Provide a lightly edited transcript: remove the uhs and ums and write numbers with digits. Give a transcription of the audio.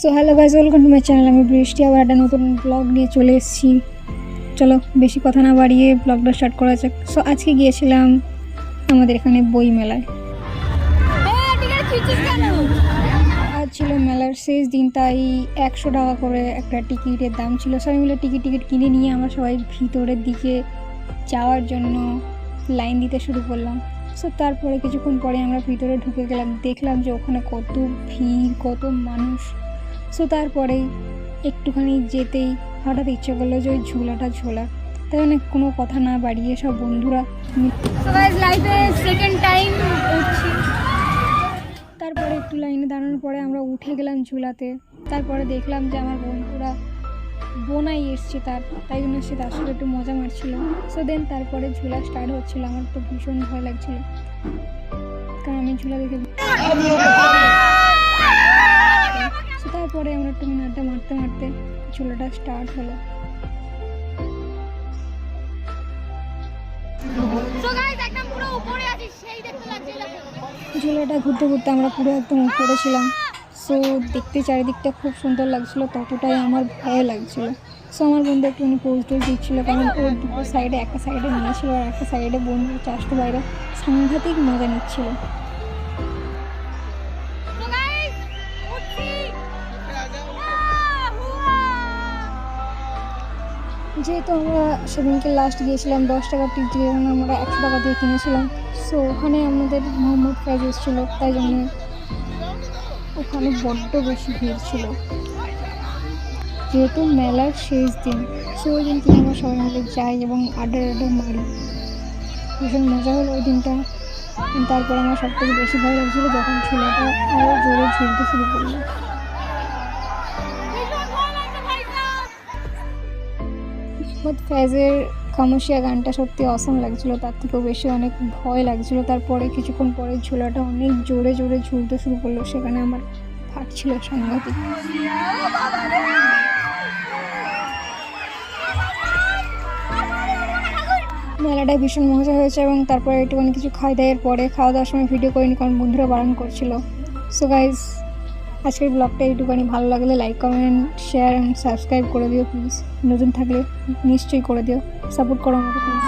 So hello guys, welcome to my channel. আমি বৃষ্টি আবার একটা নতুন ব্লগ নিয়ে চলে এসেছি। চলো বেশি কথা না বাড়িয়ে ব্লগটা স্টার্ট করা যাক। সো আজকে গিয়েছিলাম আমাদের এখানে বই মেলায়। আজ ছিল মেলার শেষ দিন, তাই 100 টাকা করে একটা টিকিটের দাম ছিল। সবাই মিলে টিকিট কিনে নিয়ে আমরা সবাই ভিতরের দিকে যাওয়ার জন্য লাইন দিতে শুরু করলাম। সো তারপরে কিছুক্ষণ পরে আমরা ভিতরে ঢুকে গেলাম, দেখলাম যে ওখানে কত ভিড়, কত মানুষ। সো তারপরেই একটুখানি যেতেই হঠাৎ ইচ্ছে করলো যে ওই ঝোলাটা ঝোলা, তাই অনেক কোনো কথা না বাড়িয়ে সব বন্ধুরা লাইফে সেকেন্ড টাইম উঠছি। তারপরে একটু লাইনে দাঁড়ানোর পরে আমরা উঠে গেলাম ঝুলাতে। তারপরে দেখলাম যে আমার বন্ধুরা বোনাই এসছে, তাই জন্য সে তার সাথে একটু মজা মারছিল। সো দেন তারপরে ঝুলা স্টার্ট হচ্ছিল। আমার তো ভীষণ ভয় লাগছিল, কারণ আমি ঝুলা দেখে। তারপরে আমরা একটু আড্ডা মারতে মারতে ঝুলাটা স্টার্ট হলো। ঝুলাটা ঘুরতে ঘুরতে আমরা পুরো একদম উপরে ছিলাম। সো দেখতে চারিদিকটা খুব সুন্দর লাগছিল, ততটাই আমার ভয় লাগছিল। সো আমার বন্ধু একটুখানি পোজ টোজ দিচ্ছিলো, কারণ ওর দুটো সাইডে, একটা সাইডে নিয়েছিল আর একটা সাইডে বন্ধু চাষতো বাইরে সাংঘাতিক মজা নিচ্ছিল। যেহেতু আমরা সেদিনকে লাস্ট গিয়েছিলাম 10 টাকার টিকিট, আমরা 100 টাকা দিয়ে কিনেছিলাম। সো ওখানে আমাদের মোহাম্মদ ফ্রাইজ এসেছিলো, তাই জন্য ওখানে বড্ড বেশি ভিড় ছিল। যেহেতু মেলার শেষ দিন, সো ওই দিনকে আমরা সবাই মিলে যাই এবং আড্ডা মারি। ভীষণ মজা হলো ওই দিনটা। তারপর আমার সব থেকে বেশি ভয় লাগছিলো যখন ঝুলাটা আরও জোরে ঝুলতে শুরু করলো। মোহাম্মদ ফ্যাজের খামোশিয়া গানটা সত্যি অসম লাগছিলো, তার থেকেও বেশি অনেক ভয় লাগছিলো। তারপরে কিছুক্ষণ পরে ঝোলাটা অনেক জোরে জোরে ঝুলতে শুরু করলো, সেখানে আমার ফাটছিল সাংঘাতিক। মেলাটায় ভীষণ মজা হয়েছে এবং তারপরে একটুখানি কিছু খাওয়া দাওয়ার সময় ভিডিও করিনি, কারণ বন্ধুরা বারণ করছিল। সো গাইজ, আজকের ব্লগটা একটুখানি ভালো লাগলে like, comment, share and subscribe করে দিও প্লিজ। নতুন থাকলে নিশ্চয়ই করে দিও, সাপোর্ট করো আমাকে প্লিজ।